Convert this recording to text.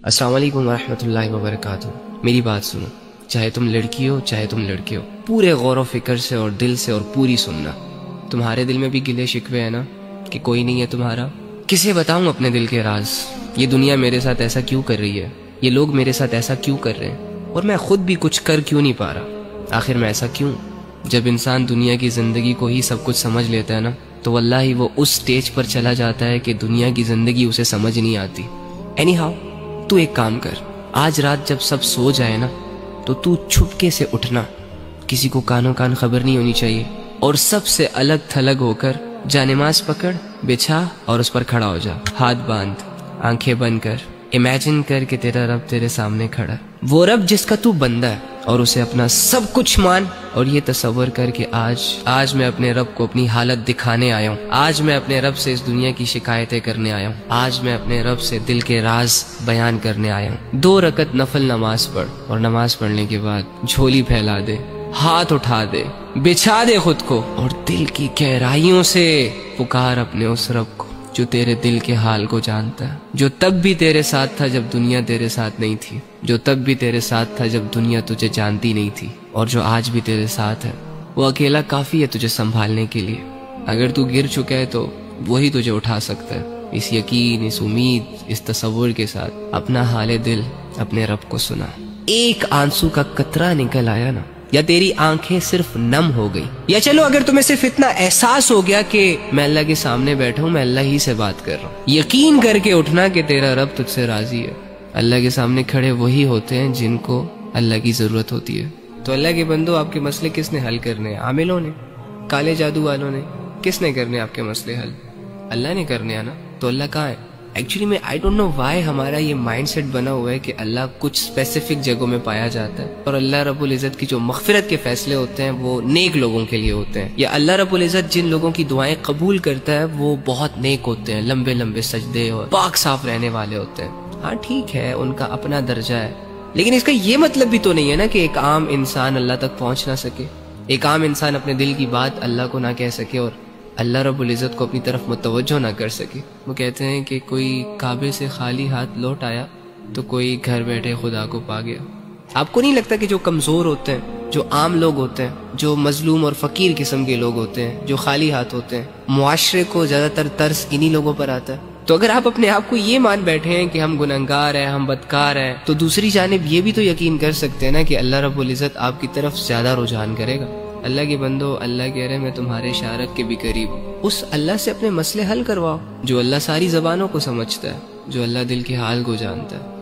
السلام علیکم ورحمۃ اللہ وبرکاتہ۔ میری بات سنو، چاہے تم لڑکی ہو چاہے تم لڑکے ہو، پورے غور و فکر سے اور دل سے اور پوری سننا۔ تمہارے دل میں بھی گلے شکوے ہیں نا کہ کوئی نہیں ہے تمہارا؟ کسے بتاؤں اپنے دل کے راز؟ یہ دنیا میرے ساتھ ایسا کیوں کر رہی ہے؟ یہ لوگ میرے ساتھ ایسا کیوں کر رہے ہیں؟ اور میں خود بھی کچھ کر کیوں نہیں پا رہا؟ آخر میں ایسا کیوں؟ جب انسان دنیا کی زندگی کو ہی سب کچھ سمجھ لیتا ہے نا، تو واللہ وہ اس سٹیج پر چلا جاتا ہے کہ دنیا کی زندگی اسے سمجھ نہیں آتی۔ اینی ہاؤ، تو ایک کام کر، آج رات جب سب سو جائے نا، تو چھپکے سے اٹھنا، کسی کو کانوں کان خبر نہیں ہونی چاہیے، اور سب سے الگ تھلگ ہو کر جانماز پکڑ، بچھا اور اس پر کھڑا ہو جا، ہاتھ باندھ، آنکھیں بند کر، امیجن کر کہ تیرا رب تیرے سامنے کھڑا ہے، وہ رب جس کا تو بندہ ہے، اور اسے اپنا سب کچھ مان، اور یہ تصور کر کہ آج میں اپنے رب کو اپنی حالت دکھانے آیا ہوں، آج میں اپنے رب سے اس دنیا کی شکایتیں کرنے آیا ہوں، آج میں اپنے رب سے دل کے راز بیان کرنے آیا ہوں۔ 2 رکعت نفل نماز پڑھ، اور نماز پڑھنے کے بعد جھولی پھیلا دے، ہاتھ اٹھا دے، بچھا دے خود کو، اور دل کی گہرائیوں سے پکار اپنے اس رب کو جو تیرے دل کے حال کو جانتا ہے، جو تب بھی تیرے ساتھ تھا جب دنیا تیرے ساتھ نہیں تھی، جو تب بھی تیرے ساتھ تھا جب دنیا تجھے جانتی نہیں تھی، اور جو آج بھی تیرے ساتھ ہے۔ وہ اکیلا کافی ہے تجھے سنبھالنے کے لیے۔ اگر تو گر چکا ہے تو وہی تجھے اٹھا سکتا ہے۔ اس یقین، اس امید، اس تصور کے ساتھ اپنا حال دل اپنے رب کو سنا۔ ایک آنسو کا قطرہ نکل آیا نا، یا تیری آنکھیں صرف نم ہو گئی، یا چلو اگر تمہیں صرف اتنا احساس ہو گیا کہ میں اللہ کے سامنے بیٹھا ہوں، میں اللہ ہی سے بات کر رہا ہوں، یقین کر کے اٹھنا کہ تیرا رب تجھ سے راضی ہے۔ اللہ کے سامنے کھڑے وہی ہوتے ہیں جن کو اللہ کی ضرورت ہوتی ہے۔ تو اللہ کے بندو، آپ کے مسئلے کس نے حل کرنے ہیں؟ عاملوں نے؟ کالے جادو والوں نے؟ کس نے کرنے آپ کے مسئلے حل؟ اللہ نے کرنے ہیں نا۔ تو اللہ کہاں ہے؟ ایکچولی میں آئی ڈونٹ نو وائی ہمارا یہ مائنڈ سیٹ بنا ہوا ہے کہ اللہ کچھ اسپیسیفک جگہوں میں پایا جاتا ہے، اور اللہ رب العزت کی جو مغفرت کے فیصلے ہوتے ہیں وہ نیک لوگوں کے لیے ہوتے ہیں، یا اللہ رب العزت جن لوگوں کی دعائیں قبول کرتا ہے وہ بہت نیک ہوتے ہیں، لمبے لمبے سجدے اور پاک صاف رہنے والے ہوتے ہیں۔ ہاں ٹھیک ہے، ان کا اپنا درجہ ہے، لیکن اس کا یہ مطلب بھی تو نہیں ہے نا کہ ایک عام انسان اللہ تک پہنچ نہ سکے، ایک عام انسان اپنے دل کی بات اللہ کو نہ کہہ سکے اور اللہ رب العزت کو اپنی طرف متوجہ نہ کر سکے۔ وہ کہتے ہیں کہ کوئی کعبے سے خالی ہاتھ لوٹ آیا تو کوئی گھر بیٹھے خدا کو پا گیا۔ آپ کو نہیں لگتا کہ جو کمزور ہوتے ہیں، جو عام لوگ ہوتے ہیں، جو مظلوم اور فقیر قسم کے لوگ ہوتے ہیں، جو خالی ہاتھ ہوتے ہیں، معاشرے کو زیادہ تر ترس انہی لوگوں پر آتا ہے؟ تو اگر آپ اپنے آپ کو یہ مان بیٹھے ہیں کہ ہم گنہگار ہیں، ہم بدکار ہیں، تو دوسری جانب یہ بھی تو یقین کر سکتے ہیں نا کہ اللہ رب العزت آپ کی طرف زیادہ رجحان کرے گا۔ اللہ کے بندو، اللہ کہہ رہے میں تمہارے اشارت کے بھی قریب ہوں۔ اس اللہ سے اپنے مسئلے حل کرواؤ جو اللہ ساری زبانوں کو سمجھتا ہے، جو اللہ دل کے حال کو جانتا ہے۔